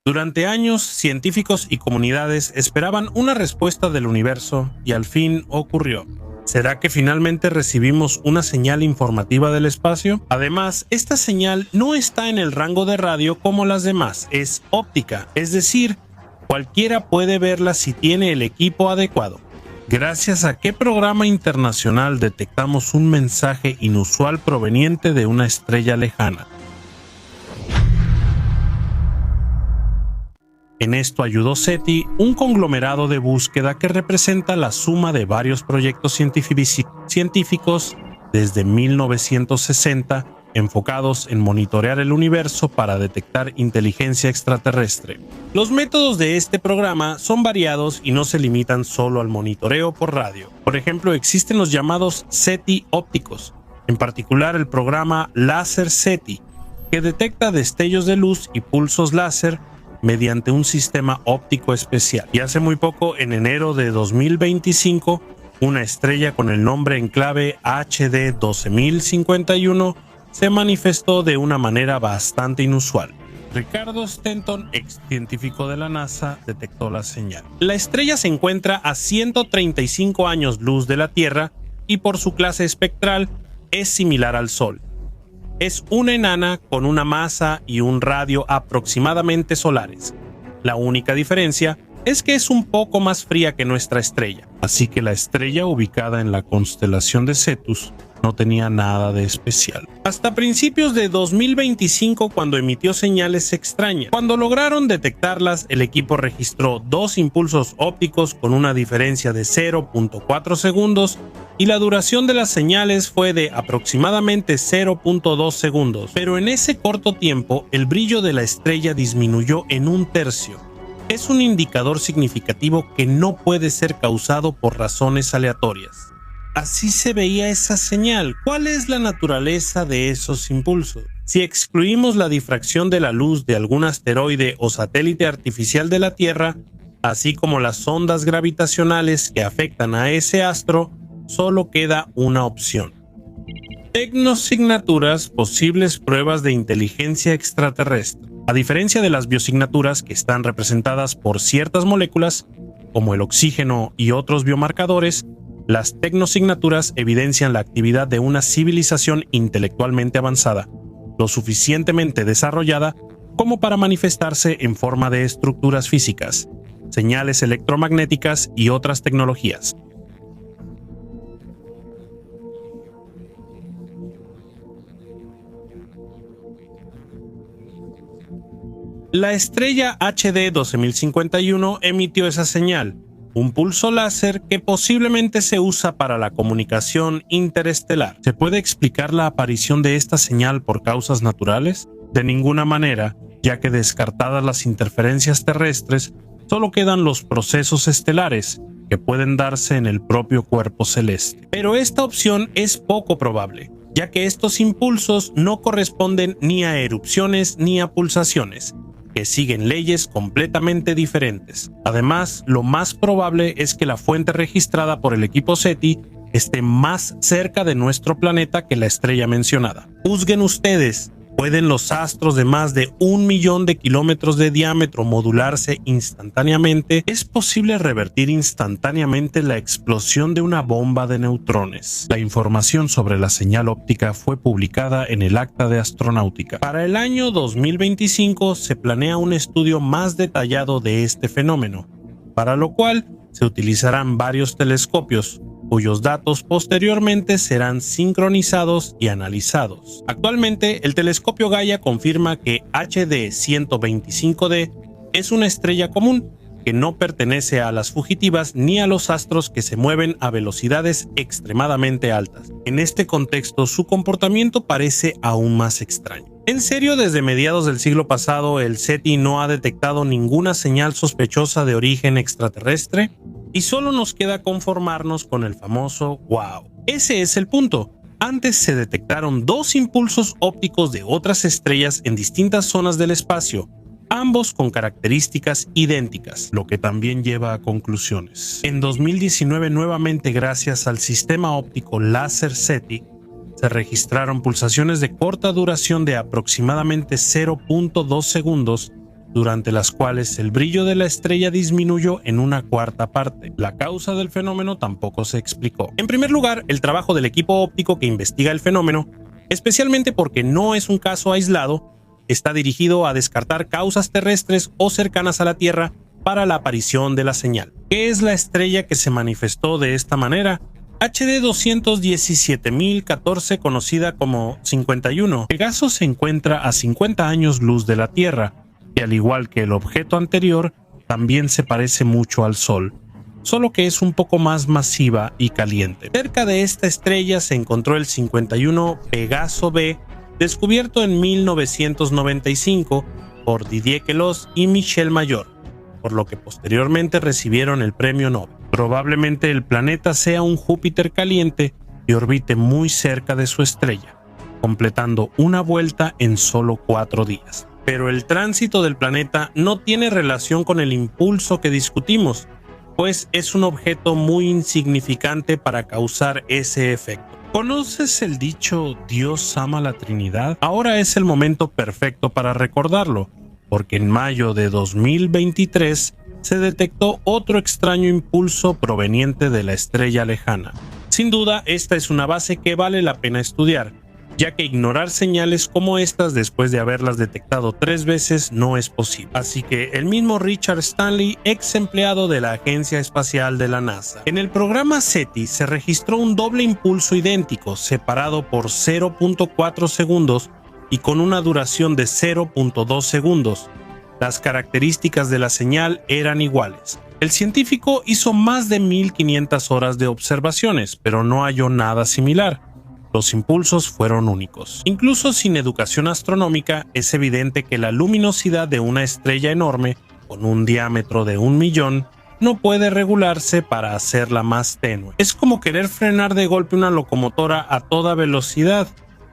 Durante años, científicos y comunidades esperaban una respuesta del universo y al fin ocurrió. ¿Será que finalmente recibimos una señal informativa del espacio? Además, esta señal no está en el rango de radio como las demás, es óptica, es decir, cualquiera puede verla si tiene el equipo adecuado. ¿Gracias a qué programa internacional detectamos un mensaje inusual proveniente de una estrella lejana? En esto ayudó SETI, un conglomerado de búsqueda que representa la suma de varios proyectos científicos desde 1960 enfocados en monitorear el universo para detectar inteligencia extraterrestre. Los métodos de este programa son variados y no se limitan solo al monitoreo por radio. Por ejemplo, existen los llamados SETI ópticos, en particular el programa Láser SETI, que detecta destellos de luz y pulsos láser mediante un sistema óptico especial. Y hace muy poco, en enero de 2025, una estrella con el nombre en clave HD 12051 se manifestó de una manera bastante inusual. Ricardo Stanton, ex científico de la NASA, detectó la señal. La estrella se encuentra a 135 años luz de la Tierra y por su clase espectral es similar al Sol. Es una enana con una masa y un radio aproximadamente solares. La única diferencia es que es un poco más fría que nuestra estrella. Así que la estrella ubicada en la constelación de Cetus no tenía nada de especial. Hasta principios de 2025, cuando emitió señales extrañas. Cuando lograron detectarlas, el equipo registró 2 impulsos ópticos con una diferencia de 0.4 segundos y la duración de las señales fue de aproximadamente 0.2 segundos. Pero en ese corto tiempo, el brillo de la estrella disminuyó en 1/3. Es un indicador significativo que no puede ser causado por razones aleatorias. Así se veía esa señal. ¿Cuál es la naturaleza de esos impulsos? Si excluimos la difracción de la luz de algún asteroide o satélite artificial de la Tierra, así como las ondas gravitacionales que afectan a ese astro, solo queda una opción. Tecnosignaturas, posibles pruebas de inteligencia extraterrestre. A diferencia de las biosignaturas, que están representadas por ciertas moléculas, como el oxígeno y otros biomarcadores, las tecnosignaturas evidencian la actividad de una civilización intelectualmente avanzada, lo suficientemente desarrollada como para manifestarse en forma de estructuras físicas, señales electromagnéticas y otras tecnologías. La estrella HD 12051 emitió esa señal, un pulso láser que posiblemente se usa para la comunicación interestelar. ¿Se puede explicar la aparición de esta señal por causas naturales? De ninguna manera, ya que descartadas las interferencias terrestres, solo quedan los procesos estelares, que pueden darse en el propio cuerpo celeste. Pero esta opción es poco probable, ya que estos impulsos no corresponden ni a erupciones ni a pulsaciones, que siguen leyes completamente diferentes. Además, lo más probable es que la fuente registrada por el equipo SETI esté más cerca de nuestro planeta que la estrella mencionada. Juzguen ustedes, ¿pueden los astros de más de 1 millón de kilómetros de diámetro modularse instantáneamente? ¿Es posible revertir instantáneamente la explosión de una bomba de neutrones? La información sobre la señal óptica fue publicada en el Acta de Astronáutica. Para el año 2025 se planea un estudio más detallado de este fenómeno, para lo cual se utilizarán varios telescopios, cuyos datos posteriormente serán sincronizados y analizados. Actualmente, el telescopio Gaia confirma que HD 125D es una estrella común que no pertenece a las fugitivas ni a los astros que se mueven a velocidades extremadamente altas. En este contexto, su comportamiento parece aún más extraño. En serio, desde mediados del siglo pasado, el SETI no ha detectado ninguna señal sospechosa de origen extraterrestre, y solo nos queda conformarnos con el famoso wow. Ese es el punto. Antes se detectaron 2 impulsos ópticos de otras estrellas en distintas zonas del espacio, ambos con características idénticas, lo que también lleva a conclusiones. En 2019, nuevamente gracias al sistema óptico láser SETI, se registraron pulsaciones de corta duración de aproximadamente 0.2 segundos durante las cuales el brillo de la estrella disminuyó en una cuarta parte. La causa del fenómeno tampoco se explicó. En primer lugar, el trabajo del equipo óptico que investiga el fenómeno, especialmente porque no es un caso aislado, está dirigido a descartar causas terrestres o cercanas a la Tierra para la aparición de la señal. ¿Qué es la estrella que se manifestó de esta manera? HD 217014, conocida como 51. Pegaso se encuentra a 50 años luz de la Tierra, y al igual que el objeto anterior, también se parece mucho al Sol, solo que es un poco más masiva y caliente. Cerca de esta estrella se encontró el 51 Pegaso b, descubierto en 1995 por Didier Queloz y Michel Mayor, por lo que posteriormente recibieron el premio Nobel. Probablemente el planeta sea un Júpiter caliente y orbite muy cerca de su estrella, completando una vuelta en solo 4 días. Pero el tránsito del planeta no tiene relación con el impulso que discutimos, pues es un objeto muy insignificante para causar ese efecto. ¿Conoces el dicho Dios ama la Trinidad? Ahora es el momento perfecto para recordarlo, porque en mayo de 2023 se detectó otro extraño impulso proveniente de la estrella lejana. Sin duda, esta es una base que vale la pena estudiar, ya que ignorar señales como estas después de haberlas detectado 3 veces no es posible. Así que el mismo Richard Stanley, ex empleado de la Agencia Espacial de la NASA. En el programa SETI se registró un doble impulso idéntico, separado por 0.4 segundos y con una duración de 0.2 segundos. Las características de la señal eran iguales. El científico hizo más de 1500 horas de observaciones, pero no halló nada similar. Los impulsos fueron únicos. Incluso sin educación astronómica, es evidente que la luminosidad de una estrella enorme, con un diámetro de 1 millón, no puede regularse para hacerla más tenue. Es como querer frenar de golpe una locomotora a toda velocidad.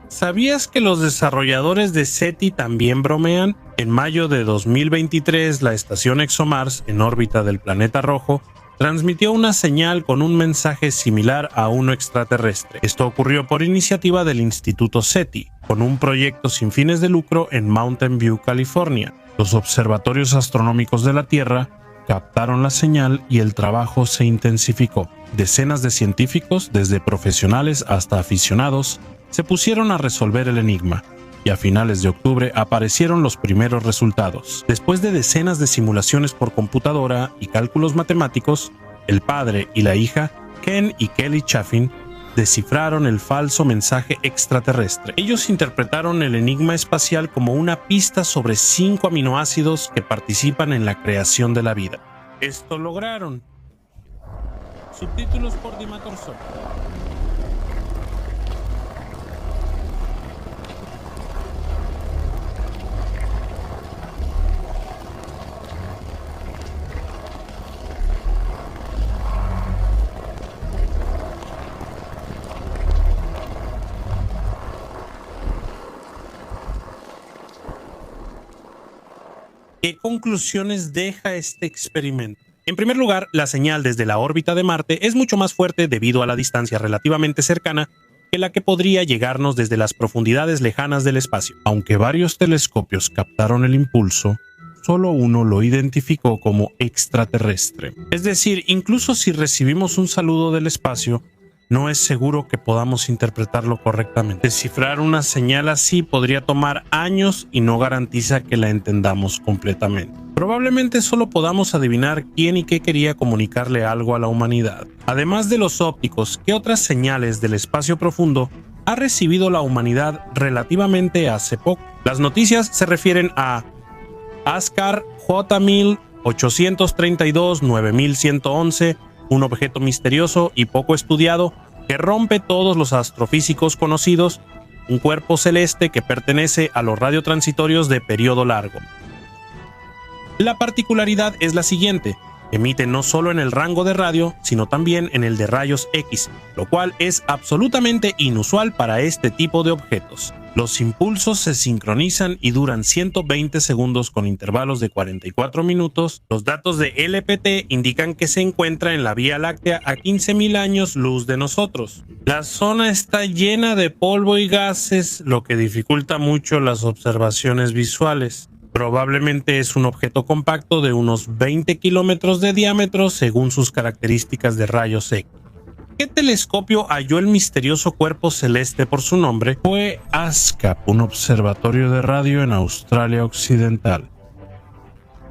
¿Sabías que los desarrolladores de SETI también bromean? En mayo de 2023, la estación ExoMars, en órbita del planeta rojo, transmitió una señal con un mensaje similar a uno extraterrestre. Esto ocurrió por iniciativa del Instituto SETI, con un proyecto sin fines de lucro en Mountain View, California. Los observatorios astronómicos de la Tierra captaron la señal y el trabajo se intensificó. Decenas de científicos, desde profesionales hasta aficionados, se pusieron a resolver el enigma, y a finales de octubre aparecieron los primeros resultados. Después de decenas de simulaciones por computadora y cálculos matemáticos, el padre y la hija, Ken y Kelly Chaffin, descifraron el falso mensaje extraterrestre. Ellos interpretaron el enigma espacial como una pista sobre 5 aminoácidos que participan en la creación de la vida. Esto lograron. Subtítulos por Dimator Sol. ¿Qué conclusiones deja este experimento? En primer lugar, la señal desde la órbita de Marte es mucho más fuerte debido a la distancia relativamente cercana que la que podría llegarnos desde las profundidades lejanas del espacio. Aunque varios telescopios captaron el impulso, solo uno lo identificó como extraterrestre. Es decir, incluso si recibimos un saludo del espacio, no es seguro que podamos interpretarlo correctamente. Descifrar una señal así podría tomar años y no garantiza que la entendamos completamente. Probablemente solo podamos adivinar quién y qué quería comunicarle algo a la humanidad. Además de los ópticos, ¿qué otras señales del espacio profundo ha recibido la humanidad relativamente hace poco? Las noticias se refieren a ASCAR J1000 832 9111, un objeto misterioso y poco estudiado que rompe todos los astrofísicos conocidos, un cuerpo celeste que pertenece a los radiotransitorios de periodo largo. La particularidad es la siguiente: emite no solo en el rango de radio, sino también en el de rayos X, lo cual es absolutamente inusual para este tipo de objetos. Los impulsos se sincronizan y duran 120 segundos con intervalos de 44 minutos. Los datos de LPT indican que se encuentra en la Vía Láctea a 15.000 años luz de nosotros. La zona está llena de polvo y gases, lo que dificulta mucho las observaciones visuales. Probablemente es un objeto compacto de unos 20 kilómetros de diámetro según sus características de rayos X. ¿Qué telescopio halló el misterioso cuerpo celeste por su nombre? Fue ASCAP, un observatorio de radio en Australia Occidental.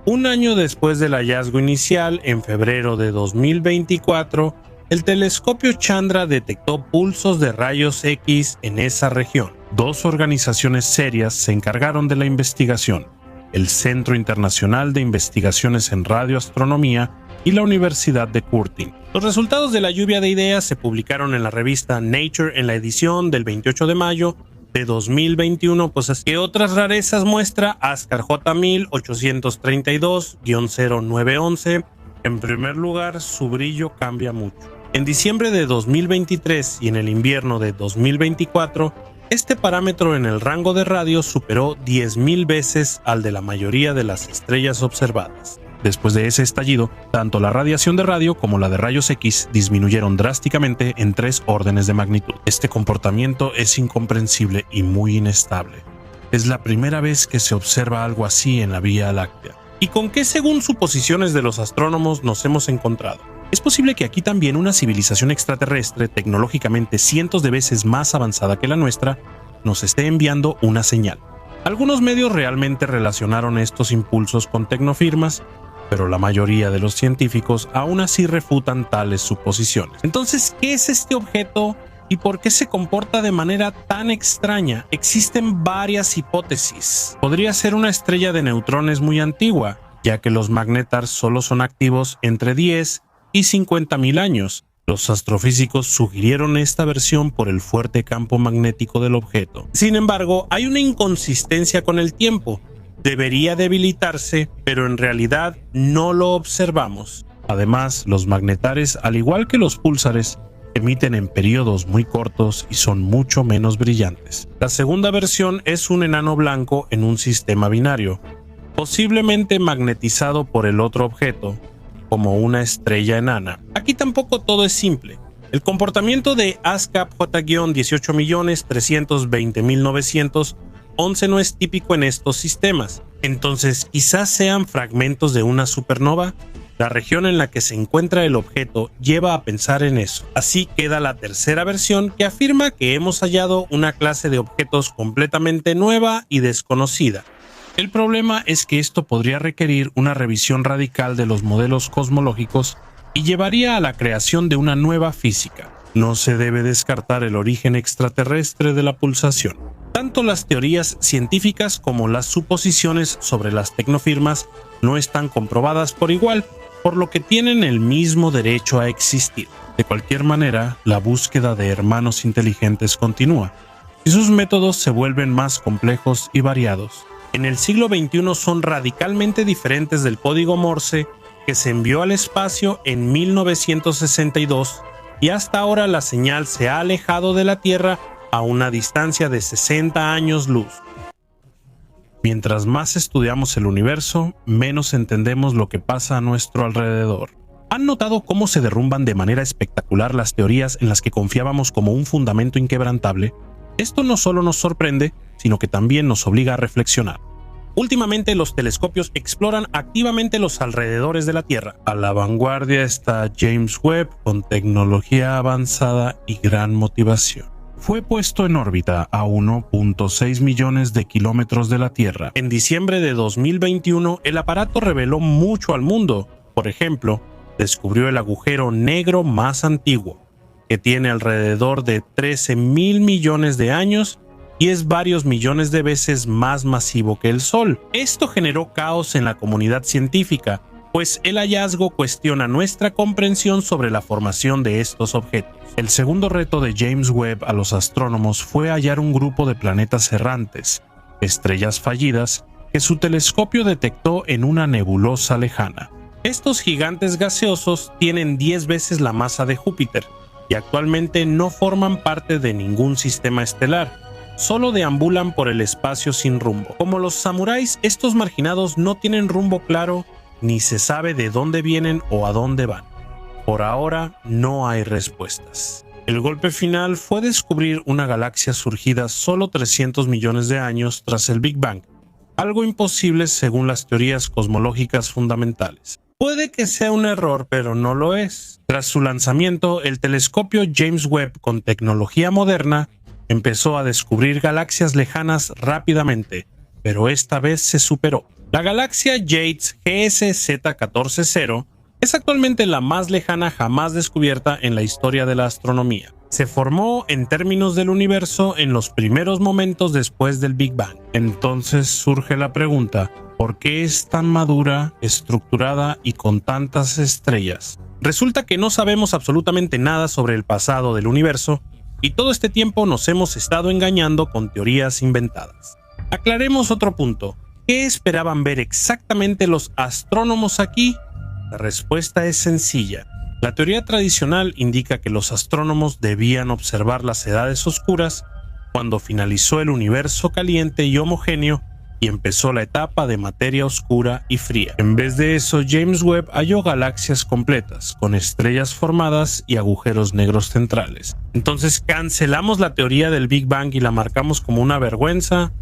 Un año después del hallazgo inicial, en febrero de 2024, el telescopio Chandra detectó pulsos de rayos X en esa región. Dos organizaciones serias se encargaron de la investigación: el Centro Internacional de Investigaciones en Radioastronomía y la Universidad de Curtin. Los resultados de la lluvia de ideas se publicaron en la revista Nature en la edición del 28 de mayo de 2021, pues que otras rarezas muestra ASCAR J1832-0911. En primer lugar, su brillo cambia mucho. En diciembre de 2023 y en el invierno de 2024, este parámetro en el rango de radio superó 10.000 veces al de la mayoría de las estrellas observadas. Después de ese estallido, tanto la radiación de radio como la de rayos X disminuyeron drásticamente en 3 órdenes de magnitud. Este comportamiento es incomprensible y muy inestable. Es la primera vez que se observa algo así en la Vía Láctea. ¿Y con qué, según suposiciones de los astrónomos, nos hemos encontrado? Es posible que aquí también una civilización extraterrestre, tecnológicamente cientos de veces más avanzada que la nuestra, nos esté enviando una señal. Algunos medios realmente relacionaron estos impulsos con tecnofirmas, pero la mayoría de los científicos aún así refutan tales suposiciones. Entonces, ¿qué es este objeto y por qué se comporta de manera tan extraña? Existen varias hipótesis. Podría ser una estrella de neutrones muy antigua, ya que los magnetars solo son activos entre 10 y 50.000 años. Los astrofísicos sugirieron esta versión por el fuerte campo magnético del objeto. Sin embargo, hay una inconsistencia con el tiempo. Debería debilitarse, pero en realidad no lo observamos. Además, los magnetares, al igual que los púlsares, emiten en periodos muy cortos y son mucho menos brillantes. La segunda versión es un enano blanco en un sistema binario, posiblemente magnetizado por el otro objeto, como una estrella enana. Aquí tampoco todo es simple. El comportamiento de ASCAP J-18320911 no es típico en estos sistemas. Entonces, quizás sean fragmentos de una supernova. La región en la que se encuentra el objeto lleva a pensar en eso. Así queda la tercera versión, que afirma que hemos hallado una clase de objetos completamente nueva y desconocida. El problema es que esto podría requerir una revisión radical de los modelos cosmológicos y llevaría a la creación de una nueva física. No se debe descartar el origen extraterrestre de la pulsación. Tanto las teorías científicas como las suposiciones sobre las tecnofirmas no están comprobadas por igual, por lo que tienen el mismo derecho a existir. De cualquier manera, la búsqueda de hermanos inteligentes continúa, y sus métodos se vuelven más complejos y variados. En el siglo XXI son radicalmente diferentes del código Morse que se envió al espacio en 1962, y hasta ahora la señal se ha alejado de la Tierra a una distancia de 60 años luz. Mientras más estudiamos el universo, menos entendemos lo que pasa a nuestro alrededor. ¿Han notado cómo se derrumban de manera espectacular las teorías en las que confiábamos como un fundamento inquebrantable? Esto no solo nos sorprende, sino que también nos obliga a reflexionar. Últimamente los telescopios exploran activamente los alrededores de la Tierra. A la vanguardia está James Webb con tecnología avanzada y gran motivación. Fue puesto en órbita a 1.6 millones de kilómetros de la Tierra. En diciembre de 2021, el aparato reveló mucho al mundo. Por ejemplo, descubrió el agujero negro más antiguo, que tiene alrededor de 13.000 millones de años y es varios millones de veces más masivo que el Sol. Esto generó caos en la comunidad científica, pues el hallazgo cuestiona nuestra comprensión sobre la formación de estos objetos. El segundo reto de James Webb a los astrónomos fue hallar un grupo de planetas errantes, estrellas fallidas, que su telescopio detectó en una nebulosa lejana. Estos gigantes gaseosos tienen 10 veces la masa de Júpiter y actualmente no forman parte de ningún sistema estelar. Solo deambulan por el espacio sin rumbo. Como los samuráis, estos marginados no tienen rumbo claro, ni se sabe de dónde vienen o a dónde van. Por ahora no hay respuestas. El golpe final fue descubrir una galaxia surgida solo 300 millones de años tras el Big Bang, algo imposible según las teorías cosmológicas fundamentales. Puede que sea un error, pero no lo es. Tras su lanzamiento, el telescopio James Webb con tecnología moderna empezó a descubrir galaxias lejanas rápidamente, pero esta vez se superó. La galaxia Yates GS-Z14-0 es actualmente la más lejana jamás descubierta en la historia de la astronomía. Se formó en términos del universo en los primeros momentos después del Big Bang. Entonces surge la pregunta, ¿por qué es tan madura, estructurada y con tantas estrellas? Resulta que no sabemos absolutamente nada sobre el pasado del universo y todo este tiempo nos hemos estado engañando con teorías inventadas. Aclaremos otro punto. ¿Qué esperaban ver exactamente los astrónomos aquí? La respuesta es sencilla. La teoría tradicional indica que los astrónomos debían observar las edades oscuras cuando finalizó el universo caliente y homogéneo y empezó la etapa de materia oscura y fría. En vez de eso, James Webb halló galaxias completas, con estrellas formadas y agujeros negros centrales. Entonces, ¿cancelamos la teoría del Big Bang y la marcamos como una vergüenza?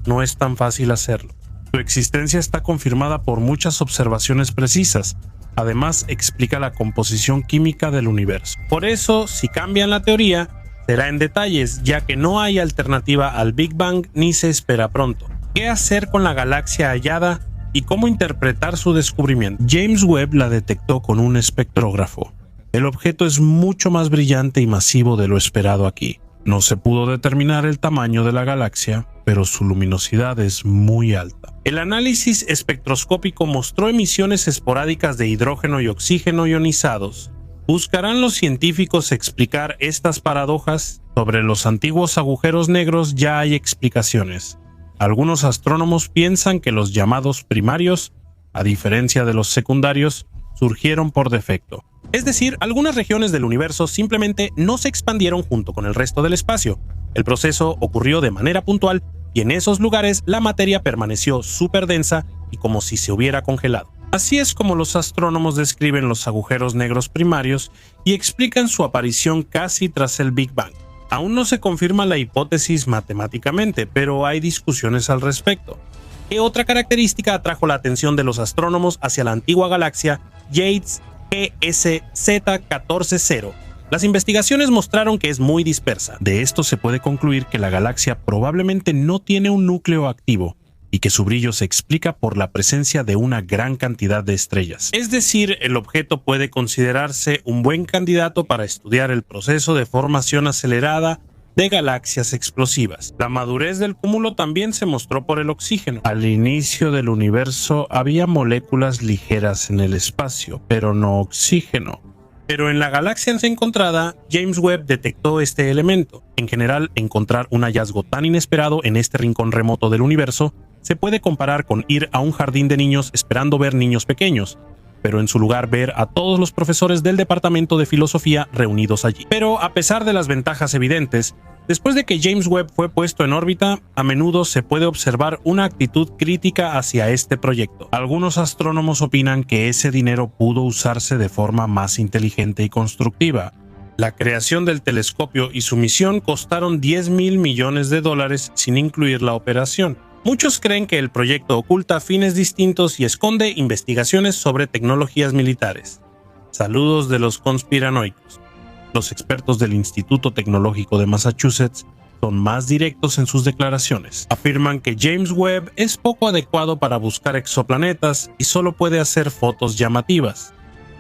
No es tan fácil hacerlo. Su existencia está confirmada por muchas observaciones precisas. Además, explica la composición química del universo. Por eso, si cambian la teoría, será en detalles, ya que no hay alternativa al Big Bang ni se espera pronto. ¿Qué hacer con la galaxia hallada y cómo interpretar su descubrimiento? James Webb la detectó con un espectrógrafo. El objeto es mucho más brillante y masivo de lo esperado aquí. No se pudo determinar el tamaño de la galaxia, pero su luminosidad es muy alta. El análisis espectroscópico mostró emisiones esporádicas de hidrógeno y oxígeno ionizados. ¿Buscarán los científicos explicar estas paradojas? Sobre los antiguos agujeros negros ya hay explicaciones. Algunos astrónomos piensan que los llamados primarios, a diferencia de los secundarios, surgieron por defecto. Es decir, algunas regiones del universo simplemente no se expandieron junto con el resto del espacio. El proceso ocurrió de manera puntual y en esos lugares la materia permaneció súper densa y como si se hubiera congelado. Así es como los astrónomos describen los agujeros negros primarios y explican su aparición casi tras el Big Bang. Aún no se confirma la hipótesis matemáticamente, pero hay discusiones al respecto. ¿Qué otra característica atrajo la atención de los astrónomos hacia la antigua galaxia Yates GS-Z14-0? Las investigaciones mostraron que es muy dispersa. De esto se puede concluir que la galaxia probablemente no tiene un núcleo activo y que su brillo se explica por la presencia de una gran cantidad de estrellas. Es decir, el objeto puede considerarse un buen candidato para estudiar el proceso de formación acelerada de galaxias explosivas. La madurez del cúmulo también se mostró por el oxígeno. Al inicio del universo había moléculas ligeras en el espacio, pero no oxígeno. Pero en la galaxia encontrada, James Webb detectó este elemento. En general, encontrar un hallazgo tan inesperado en este rincón remoto del universo se puede comparar con ir a un jardín de niños esperando ver niños pequeños, pero en su lugar ver a todos los profesores del departamento de filosofía reunidos allí. Pero a pesar de las ventajas evidentes, después de que James Webb fue puesto en órbita, a menudo se puede observar una actitud crítica hacia este proyecto. Algunos astrónomos opinan que ese dinero pudo usarse de forma más inteligente y constructiva. La creación del telescopio y su misión costaron $10,000 millones sin incluir la operación. Muchos creen que el proyecto oculta fines distintos y esconde investigaciones sobre tecnologías militares. Saludos de los conspiranoicos. Los expertos del Instituto Tecnológico de Massachusetts son más directos en sus declaraciones. Afirman que James Webb es poco adecuado para buscar exoplanetas y solo puede hacer fotos llamativas.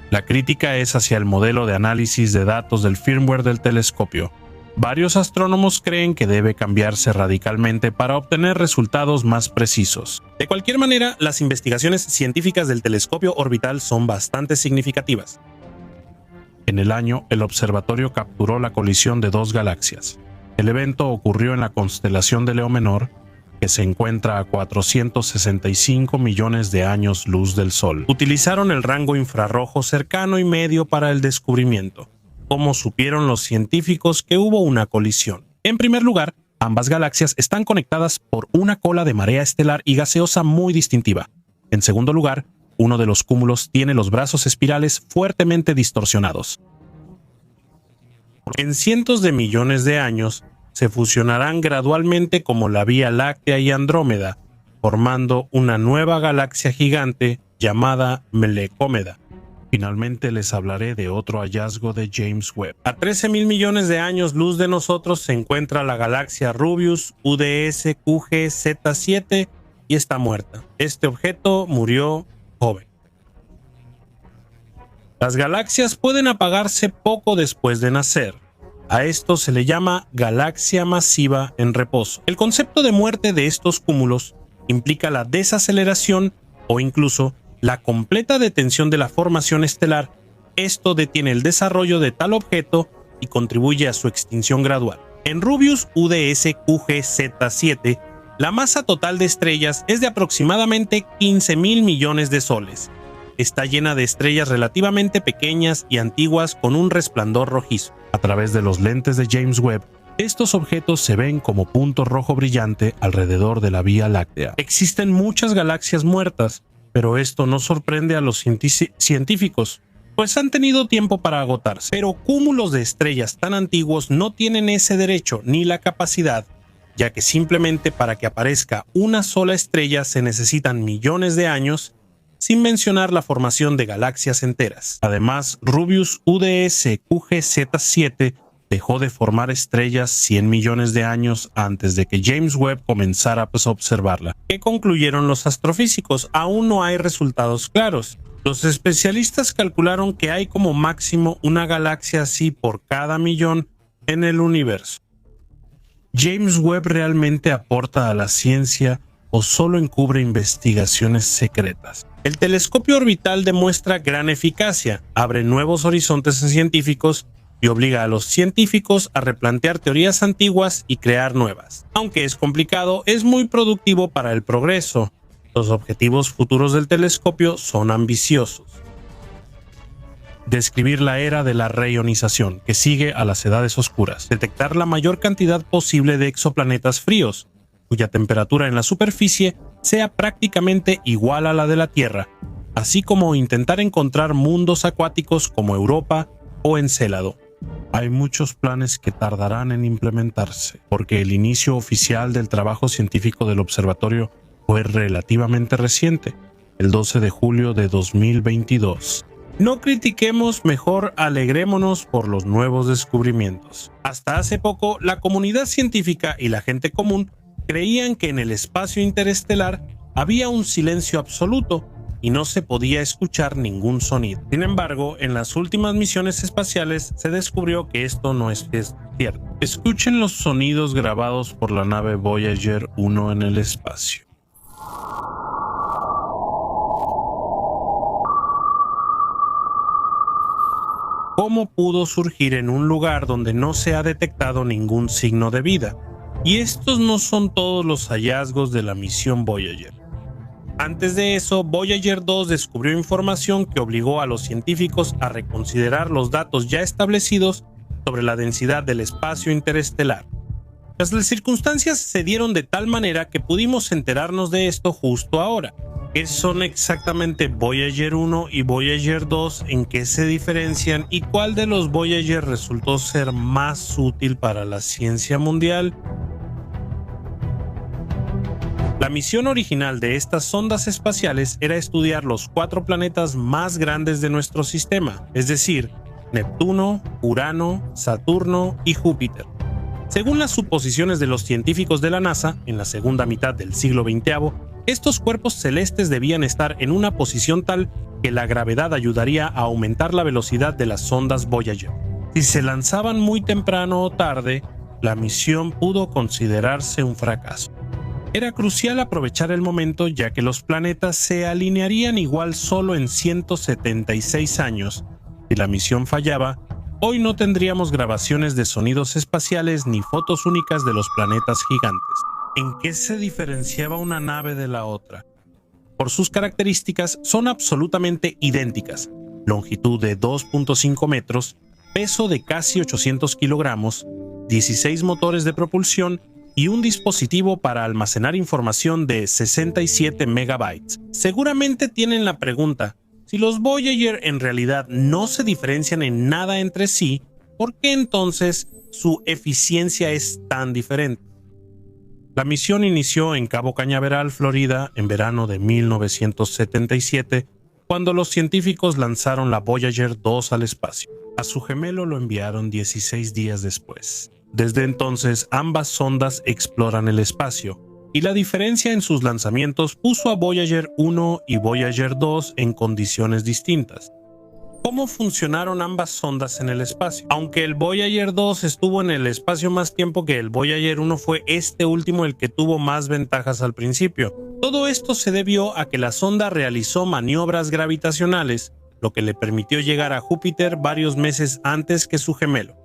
La crítica es hacia el modelo de análisis de datos del firmware del telescopio. Varios astrónomos creen que debe cambiarse radicalmente para obtener resultados más precisos. De cualquier manera, las investigaciones científicas del telescopio orbital son bastante significativas. En el año, el observatorio capturó la colisión de dos galaxias. El evento ocurrió en la constelación de Leo Menor, que se encuentra a 465 millones de años luz del Sol. Utilizaron el rango infrarrojo cercano y medio para el descubrimiento. ¿Cómo supieron los científicos que hubo una colisión? En primer lugar, ambas galaxias están conectadas por una cola de marea estelar y gaseosa muy distintiva. En segundo lugar, uno de los cúmulos tiene los brazos espirales fuertemente distorsionados. En cientos de millones de años, se fusionarán gradualmente como la Vía Láctea y Andrómeda, formando una nueva galaxia gigante llamada Mlecómeda. Finalmente les hablaré de otro hallazgo de James Webb. A 13.000 millones de años luz de nosotros se encuentra la galaxia Rubius UDS QGZ7 y está muerta. Este objeto murió joven. Las galaxias pueden apagarse poco después de nacer. A esto se le llama galaxia masiva en reposo. El concepto de muerte de estos cúmulos implica la desaceleración o incluso la completa detención de la formación estelar. Esto detiene el desarrollo de tal objeto y contribuye a su extinción gradual. En Rubius UDS QGZ7, la masa total de estrellas es de aproximadamente 15.000 millones de soles. Está llena de estrellas relativamente pequeñas y antiguas con un resplandor rojizo. A través de los lentes de James Webb, estos objetos se ven como punto rojo brillante alrededor de la Vía Láctea. Existen muchas galaxias muertas, pero esto no sorprende a los científicos, pues han tenido tiempo para agotarse. Pero cúmulos de estrellas tan antiguos no tienen ese derecho ni la capacidad, ya que simplemente para que aparezca una sola estrella se necesitan millones de años, sin mencionar la formación de galaxias enteras. Además, Rubius UDS QGZ7 dejó de formar estrellas 100 millones de años antes de que James Webb comenzara a observarla. ¿Qué concluyeron los astrofísicos? Aún no hay resultados claros. Los especialistas calcularon que hay como máximo una galaxia así por cada millón en el universo. ¿James Webb realmente aporta a la ciencia o solo encubre investigaciones secretas? El telescopio orbital demuestra gran eficacia, abre nuevos horizontes científicos y obliga a los científicos a replantear teorías antiguas y crear nuevas. Aunque es complicado, es muy productivo para el progreso. Los objetivos futuros del telescopio son ambiciosos. Describir la era de la reionización, que sigue a las edades oscuras. Detectar la mayor cantidad posible de exoplanetas fríos, cuya temperatura en la superficie sea prácticamente igual a la de la Tierra, así como intentar encontrar mundos acuáticos como Europa o Encélado. Hay muchos planes que tardarán en implementarse, porque el inicio oficial del trabajo científico del observatorio fue relativamente reciente, el 12 de julio de 2022. No critiquemos, mejor alegrémonos por los nuevos descubrimientos. Hasta hace poco, la comunidad científica y la gente común creían que en el espacio interestelar había un silencio absoluto y no se podía escuchar ningún sonido. Sin embargo, en las últimas misiones espaciales se descubrió que esto no es cierto. Escuchen los sonidos grabados por la nave Voyager 1 en el espacio. ¿Cómo pudo surgir en un lugar donde no se ha detectado ningún signo de vida? Y estos no son todos los hallazgos de la misión Voyager. Antes de eso, Voyager 2 descubrió información que obligó a los científicos a reconsiderar los datos ya establecidos sobre la densidad del espacio interestelar. Las circunstancias se dieron de tal manera que pudimos enterarnos de esto justo ahora. ¿Qué son exactamente Voyager 1 y Voyager 2? ¿En qué se diferencian? ¿Y cuál de los Voyager resultó ser más útil para la ciencia mundial? La misión original de estas sondas espaciales era estudiar los 4 planetas más grandes de nuestro sistema, es decir, Neptuno, Urano, Saturno y Júpiter. Según las suposiciones de los científicos de la NASA, en la segunda mitad del siglo XX, estos cuerpos celestes debían estar en una posición tal que la gravedad ayudaría a aumentar la velocidad de las sondas Voyager. Si se lanzaban muy temprano o tarde, la misión pudo considerarse un fracaso. Era crucial aprovechar el momento, ya que los planetas se alinearían igual solo en 176 años. Si la misión fallaba, hoy no tendríamos grabaciones de sonidos espaciales ni fotos únicas de los planetas gigantes. ¿En qué se diferenciaba una nave de la otra? Por sus características, son absolutamente idénticas. Longitud de 2.5 metros, peso de casi 800 kilogramos, 16 motores de propulsión y un dispositivo para almacenar información de 67 megabytes. Seguramente tienen la pregunta, si los Voyager en realidad no se diferencian en nada entre sí, ¿por qué entonces su eficiencia es tan diferente? La misión inició en Cabo Cañaveral, Florida, en verano de 1977, cuando los científicos lanzaron la Voyager 2 al espacio. A su gemelo lo enviaron 16 días después. Desde entonces, ambas sondas exploran el espacio, y la diferencia en sus lanzamientos puso a Voyager 1 y Voyager 2 en condiciones distintas. ¿Cómo funcionaron ambas sondas en el espacio? Aunque el Voyager 2 estuvo en el espacio más tiempo que el Voyager 1, fue este último el que tuvo más ventajas al principio. Todo esto se debió a que la sonda realizó maniobras gravitacionales, lo que le permitió llegar a Júpiter varios meses antes que su gemelo.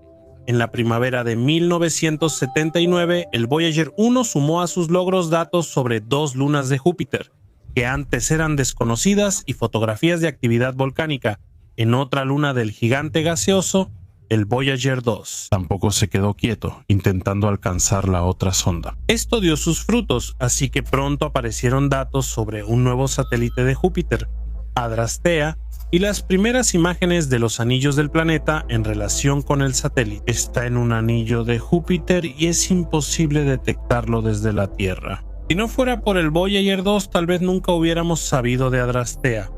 En la primavera de 1979, el Voyager 1 sumó a sus logros datos sobre 2 lunas de Júpiter, que antes eran desconocidas, y fotografías de actividad volcánica en otra luna del gigante gaseoso. El Voyager 2 tampoco se quedó quieto, intentando alcanzar la otra sonda. Esto dio sus frutos, así que pronto aparecieron datos sobre un nuevo satélite de Júpiter, Adrastea, y las primeras imágenes de los anillos del planeta en relación con el satélite. Está en un anillo de Júpiter y es imposible detectarlo desde la Tierra. Si no fuera por el Voyager 2, tal vez nunca hubiéramos sabido de Adrastea.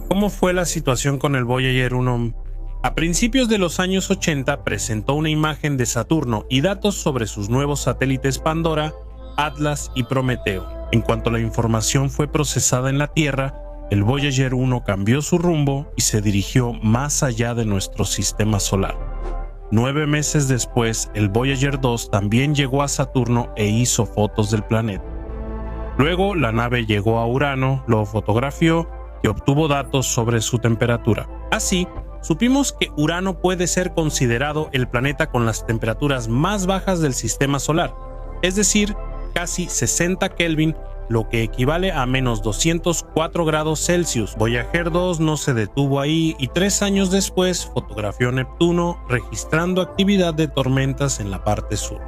¿Cómo fue la situación con el Voyager 1? A principios de los años 80 presentó una imagen de Saturno y datos sobre sus nuevos satélites Pandora, Atlas y Prometeo. En cuanto la información fue procesada en la Tierra, el Voyager 1 cambió su rumbo y se dirigió más allá de nuestro sistema solar. 9 meses después, el Voyager 2 también llegó a Saturno e hizo fotos del planeta. Luego, la nave llegó a Urano, lo fotografió y obtuvo datos sobre su temperatura. Así, supimos que Urano puede ser considerado el planeta con las temperaturas más bajas del sistema solar, es decir, casi 60 Kelvin, lo que equivale a menos 204 grados Celsius. Voyager 2 no se detuvo ahí y 3 años después fotografió Neptuno, registrando actividad de tormentas en la parte sur.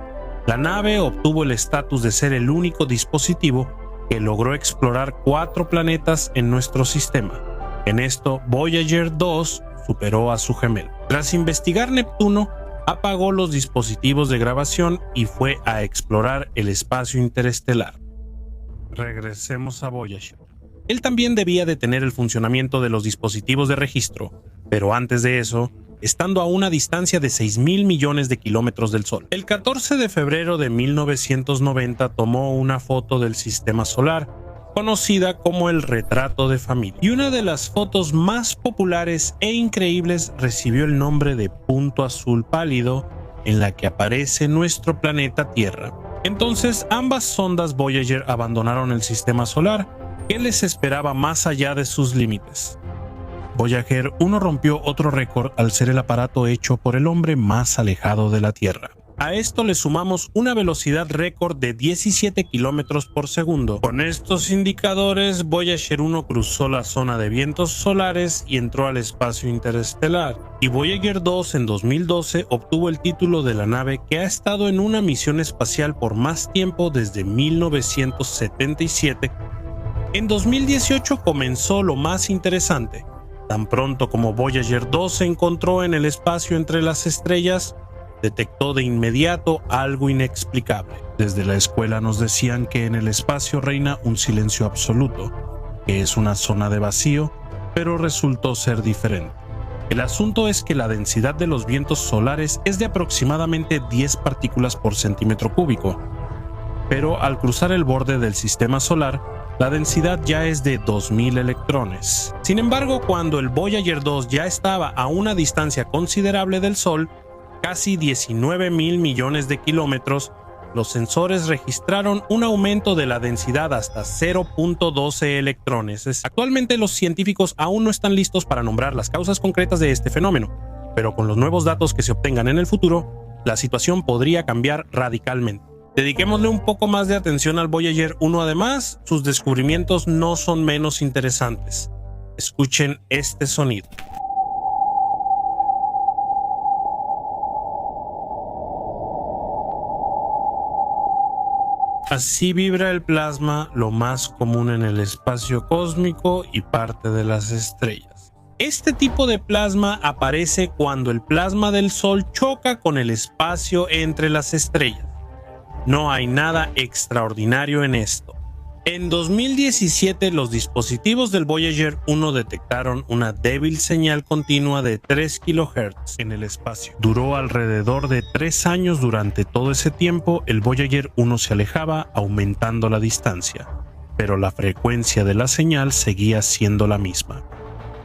La nave obtuvo el estatus de ser el único dispositivo que logró explorar 4 planetas en nuestro sistema. En esto, Voyager 2 superó a su gemelo. Tras investigar Neptuno, apagó los dispositivos de grabación y fue a explorar el espacio interestelar. Regresemos a Voyager. Él también debía detener el funcionamiento de los dispositivos de registro, pero antes de eso, estando a una distancia de 6.000 millones de kilómetros del Sol. El 14 de febrero de 1990 tomó una foto del sistema solar, conocida como el retrato de familia. Y una de las fotos más populares e increíbles recibió el nombre de punto azul pálido, en la que aparece nuestro planeta Tierra. Entonces, ambas sondas Voyager abandonaron el sistema solar. ¿Qué les esperaba más allá de sus límites? Voyager 1 rompió otro récord al ser el aparato hecho por el hombre más alejado de la Tierra. A esto le sumamos una velocidad récord de 17 kilómetros por segundo. Con estos indicadores, Voyager 1 cruzó la zona de vientos solares y entró al espacio interestelar. Y Voyager 2 en 2012 obtuvo el título de la nave que ha estado en una misión espacial por más tiempo desde 1977. En 2018 comenzó lo más interesante. Tan pronto como Voyager 2 se encontró en el espacio entre las estrellas, detectó de inmediato algo inexplicable. Desde la escuela nos decían que en el espacio reina un silencio absoluto, que es una zona de vacío, pero resultó ser diferente. El asunto es que la densidad de los vientos solares es de aproximadamente 10 partículas por centímetro cúbico, pero al cruzar el borde del sistema solar, la densidad ya es de 2000 electrones. Sin embargo, cuando el Voyager 2 ya estaba a una distancia considerable del Sol, casi 19.000 millones de kilómetros, los sensores registraron un aumento de la densidad hasta 0.12 electrones. Actualmente los científicos aún no están listos para nombrar las causas concretas de este fenómeno, pero con los nuevos datos que se obtengan en el futuro, la situación podría cambiar radicalmente. Dediquémosle un poco más de atención al Voyager 1. Además, sus descubrimientos no son menos interesantes. Escuchen este sonido. Así vibra el plasma, lo más común en el espacio cósmico y parte de las estrellas. Este tipo de plasma aparece cuando el plasma del Sol choca con el espacio entre las estrellas. No hay nada extraordinario en esto. En 2017, los dispositivos del Voyager 1 detectaron una débil señal continua de 3 kHz en el espacio. Duró alrededor de 3 años. Durante todo ese tiempo, el Voyager 1 se alejaba, aumentando la distancia, pero la frecuencia de la señal seguía siendo la misma.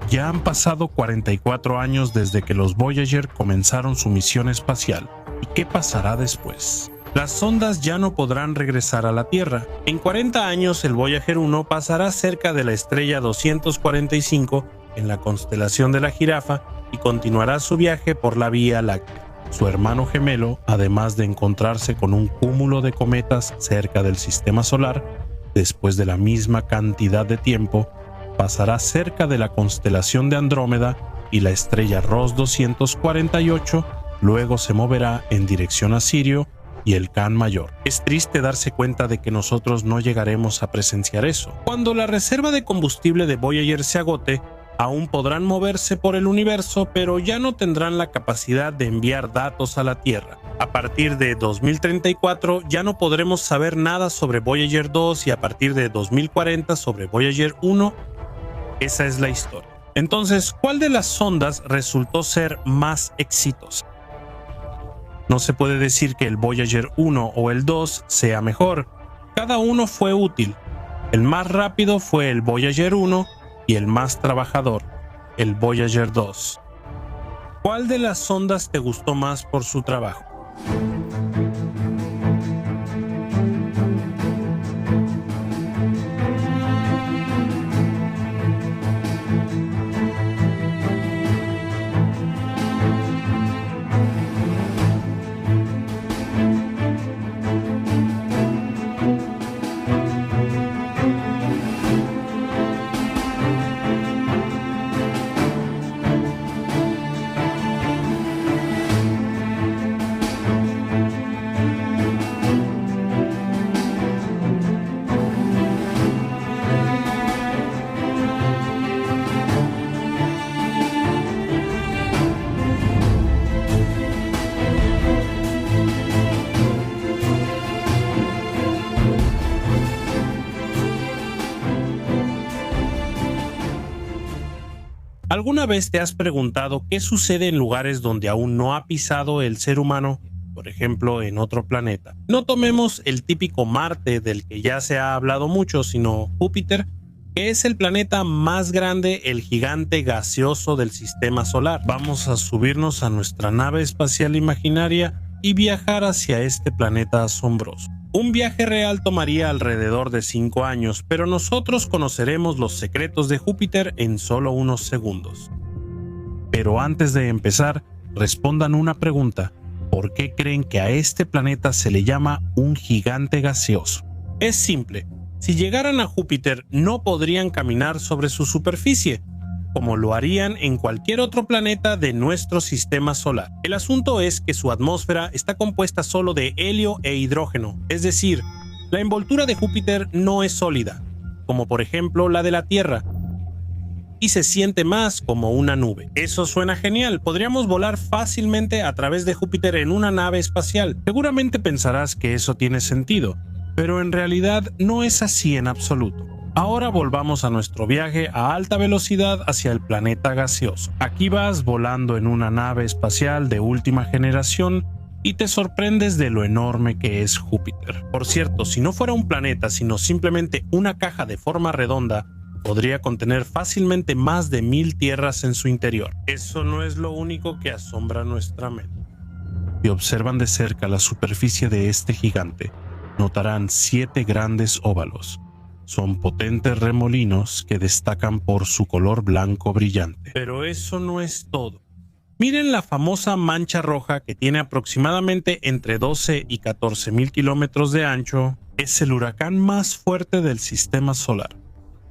Ya han pasado 44 años desde que los Voyager comenzaron su misión espacial. ¿Y qué pasará después? Las sondas ya no podrán regresar a la Tierra. En 40 años, el Voyager 1 pasará cerca de la estrella 245 en la constelación de la Jirafa y continuará su viaje por la Vía Láctea. Su hermano gemelo, además de encontrarse con un cúmulo de cometas cerca del sistema solar, después de la misma cantidad de tiempo, pasará cerca de la constelación de Andrómeda y la estrella Ross 248, luego se moverá en dirección a Sirio y el Can Mayor. Es triste darse cuenta de que nosotros no llegaremos a presenciar eso. Cuando la reserva de combustible de Voyager se agote, aún podrán moverse por el universo, pero ya no tendrán la capacidad de enviar datos a la Tierra. A partir de 2034 ya no podremos saber nada sobre Voyager 2 y a partir de 2040 sobre Voyager 1. Esa es la historia. Entonces, ¿cuál de las sondas resultó ser más exitosa? No se puede decir que el Voyager 1 o el 2 sea mejor. Cada uno fue útil. El más rápido fue el Voyager 1 y el más trabajador, el Voyager 2. ¿Cuál de las sondas te gustó más por su trabajo? ¿Alguna vez te has preguntado qué sucede en lugares donde aún no ha pisado el ser humano? Por ejemplo, en otro planeta. No tomemos el típico Marte del que ya se ha hablado mucho, sino Júpiter, que es el planeta más grande, el gigante gaseoso del sistema solar. Vamos a subirnos a nuestra nave espacial imaginaria y viajar hacia este planeta asombroso. Un viaje real tomaría alrededor de 5 años, pero nosotros conoceremos los secretos de Júpiter en solo unos segundos. Pero antes de empezar, respondan una pregunta. ¿Por qué creen que a este planeta se le llama un gigante gaseoso? Es simple. Si llegaran a Júpiter, no podrían caminar sobre su superficie, como lo harían en cualquier otro planeta de nuestro sistema solar. El asunto es que su atmósfera está compuesta solo de helio e hidrógeno, es decir, la envoltura de Júpiter no es sólida, como por ejemplo la de la Tierra, y se siente más como una nube. Eso suena genial, podríamos volar fácilmente a través de Júpiter en una nave espacial. Seguramente pensarás que eso tiene sentido, pero en realidad no es así en absoluto. Ahora volvamos a nuestro viaje a alta velocidad hacia el planeta gaseoso. Aquí vas volando en una nave espacial de última generación y te sorprendes de lo enorme que es Júpiter. Por cierto, si no fuera un planeta, sino simplemente una caja de forma redonda, podría contener fácilmente más de 1000 tierras en su interior. Eso no es lo único que asombra nuestra mente. Si observan de cerca la superficie de este gigante, notarán 7 grandes óvalos. Son potentes remolinos que destacan por su color blanco brillante. Pero eso no es todo. Miren la famosa mancha roja que tiene aproximadamente entre 12 y 14.000 kilómetros de ancho. Es el huracán más fuerte del sistema solar.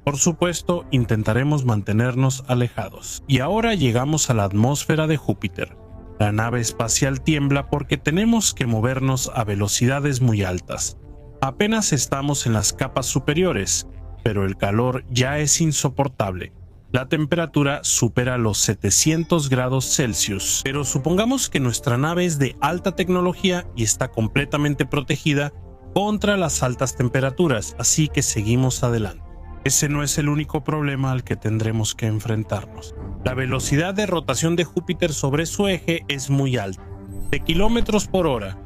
Por supuesto, intentaremos mantenernos alejados. Y ahora llegamos a la atmósfera de Júpiter. La nave espacial tiembla porque tenemos que movernos a velocidades muy altas. Apenas estamos en las capas superiores, pero el calor ya es insoportable. La temperatura supera los 700 grados Celsius, pero supongamos que nuestra nave es de alta tecnología y está completamente protegida contra las altas temperaturas, así que seguimos adelante. Ese no es el único problema al que tendremos que enfrentarnos. La velocidad de rotación de Júpiter sobre su eje es muy alta, de kilómetros por hora.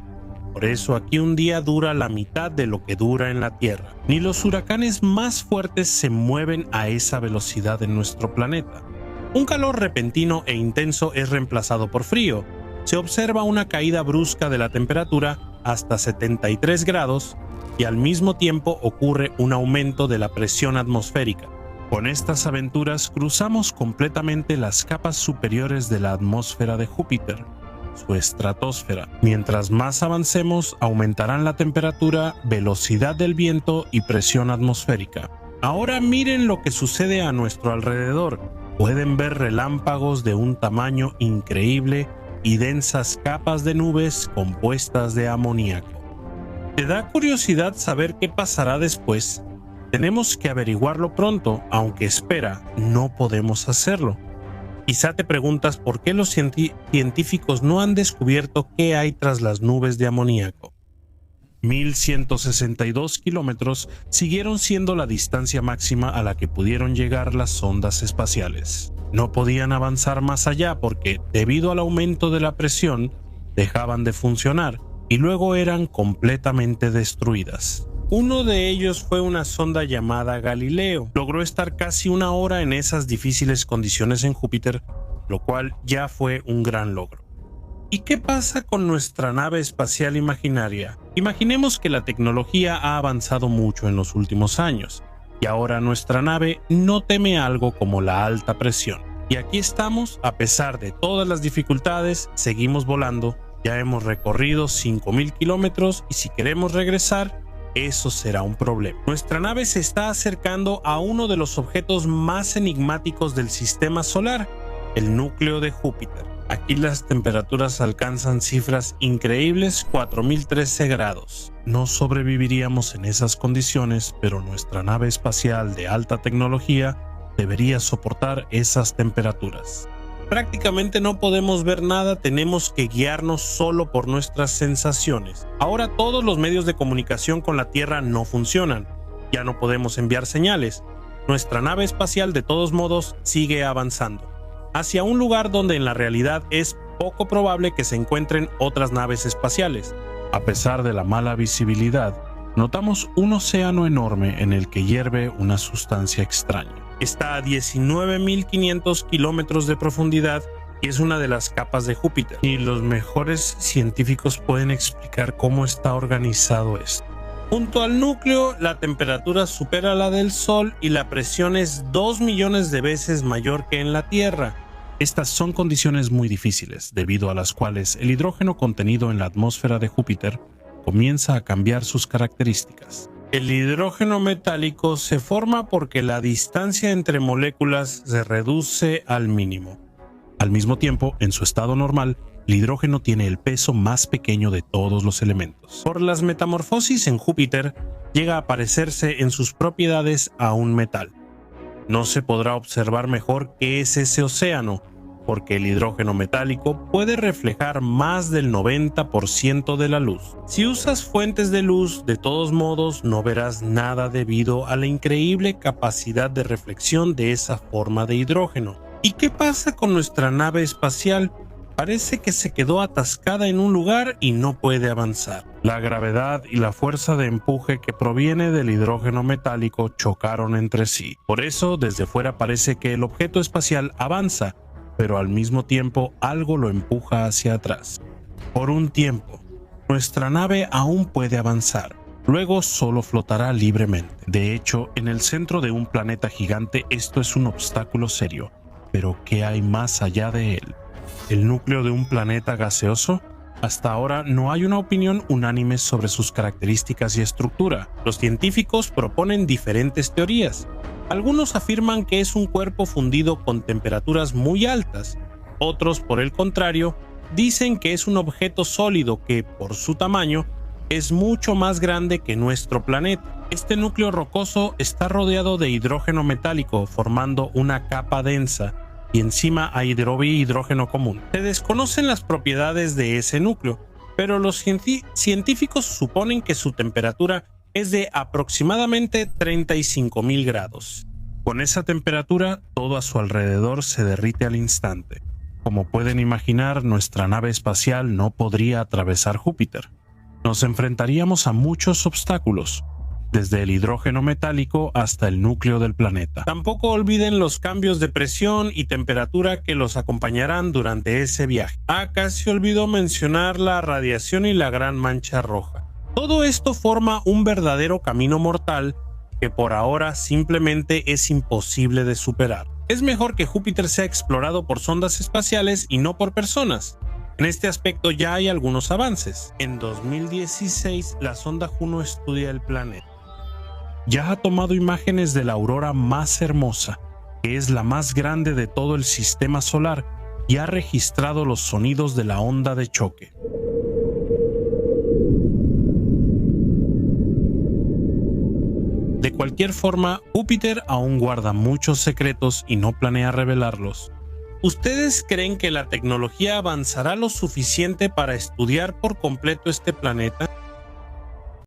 Por eso aquí un día dura la mitad de lo que dura en la Tierra. Ni los huracanes más fuertes se mueven a esa velocidad en nuestro planeta. Un calor repentino e intenso es reemplazado por frío. Se observa una caída brusca de la temperatura hasta 73 grados y al mismo tiempo ocurre un aumento de la presión atmosférica. Con estas aventuras cruzamos completamente las capas superiores de la atmósfera de Júpiter, su estratosfera. Mientras más avancemos, aumentarán la temperatura, velocidad del viento y presión atmosférica. Ahora miren lo que sucede a nuestro alrededor. Pueden ver relámpagos de un tamaño increíble y densas capas de nubes compuestas de amoníaco. ¿Te da curiosidad saber qué pasará después? Tenemos que averiguarlo pronto, aunque espera, no podemos hacerlo. Quizá te preguntas por qué los científicos no han descubierto qué hay tras las nubes de amoníaco. 1162 kilómetros siguieron siendo la distancia máxima a la que pudieron llegar las sondas espaciales. No podían avanzar más allá porque, debido al aumento de la presión, dejaban de funcionar y luego eran completamente destruidas. Uno de ellos fue una sonda llamada Galileo. Logró estar casi una hora en esas difíciles condiciones en Júpiter, lo cual ya fue un gran logro. ¿Y qué pasa con nuestra nave espacial imaginaria? Imaginemos que la tecnología ha avanzado mucho en los últimos años, y ahora nuestra nave no teme algo como la alta presión. Y aquí estamos, a pesar de todas las dificultades, seguimos volando. Ya hemos recorrido 5000 kilómetros y si queremos regresar, eso será un problema. Nuestra nave se está acercando a uno de los objetos más enigmáticos del sistema solar, el núcleo de Júpiter. Aquí las temperaturas alcanzan cifras increíbles, 4013 grados. No sobreviviríamos en esas condiciones, pero nuestra nave espacial de alta tecnología debería soportar esas temperaturas. Prácticamente no podemos ver nada, tenemos que guiarnos solo por nuestras sensaciones. Ahora todos los medios de comunicación con la Tierra no funcionan. Ya no podemos enviar señales. Nuestra nave espacial de todos modos sigue avanzando hacia un lugar donde en la realidad es poco probable que se encuentren otras naves espaciales. A pesar de la mala visibilidad, notamos un océano enorme en el que hierve una sustancia extraña. Está a 19.500 kilómetros de profundidad y es una de las capas de Júpiter. Y los mejores científicos pueden explicar cómo está organizado esto. Junto al núcleo, la temperatura supera la del Sol y la presión es 2 millones de veces mayor que en la Tierra. Estas son condiciones muy difíciles, debido a las cuales el hidrógeno contenido en la atmósfera de Júpiter comienza a cambiar sus características. El hidrógeno metálico se forma porque la distancia entre moléculas se reduce al mínimo. Al mismo tiempo, en su estado normal, el hidrógeno tiene el peso más pequeño de todos los elementos. Por las metamorfosis en Júpiter, llega a parecerse en sus propiedades a un metal. No se podrá observar mejor qué es ese océano, porque el hidrógeno metálico puede reflejar más del 90% de la luz. Si usas fuentes de luz, de todos modos no verás nada debido a la increíble capacidad de reflexión de esa forma de hidrógeno. ¿Y qué pasa con nuestra nave espacial? Parece que se quedó atascada en un lugar y no puede avanzar. La gravedad y la fuerza de empuje que proviene del hidrógeno metálico chocaron entre sí. Por eso, desde fuera parece que el objeto espacial avanza, pero al mismo tiempo algo lo empuja hacia atrás. Por un tiempo, nuestra nave aún puede avanzar. Luego solo flotará libremente. De hecho, en el centro de un planeta gigante esto es un obstáculo serio. Pero ¿qué hay más allá de él? ¿El núcleo de un planeta gaseoso? Hasta ahora no hay una opinión unánime sobre sus características y estructura. Los científicos proponen diferentes teorías. Algunos afirman que es un cuerpo fundido con temperaturas muy altas. Otros, por el contrario, dicen que es un objeto sólido que, por su tamaño, es mucho más grande que nuestro planeta. Este núcleo rocoso está rodeado de hidrógeno metálico, formando una capa densa, y encima hay hidrógeno común. Se desconocen las propiedades de ese núcleo, pero los científicos suponen que su temperatura es de aproximadamente 35.000 grados. Con esa temperatura, todo a su alrededor se derrite al instante. Como pueden imaginar, nuestra nave espacial no podría atravesar Júpiter. Nos enfrentaríamos a muchos obstáculos, desde el hidrógeno metálico hasta el núcleo del planeta. Tampoco olviden los cambios de presión y temperatura que los acompañarán durante ese viaje. Casi olvidó mencionar la radiación y la gran mancha roja. Todo esto forma un verdadero camino mortal que por ahora simplemente es imposible de superar. Es mejor que Júpiter sea explorado por sondas espaciales y no por personas. En este aspecto ya hay algunos avances. En 2016, la sonda Juno estudia el planeta. Ya ha tomado imágenes de la aurora más hermosa, que es la más grande de todo el sistema solar, y ha registrado los sonidos de la onda de choque. De cualquier forma, Júpiter aún guarda muchos secretos y no planea revelarlos. ¿Ustedes creen que la tecnología avanzará lo suficiente para estudiar por completo este planeta?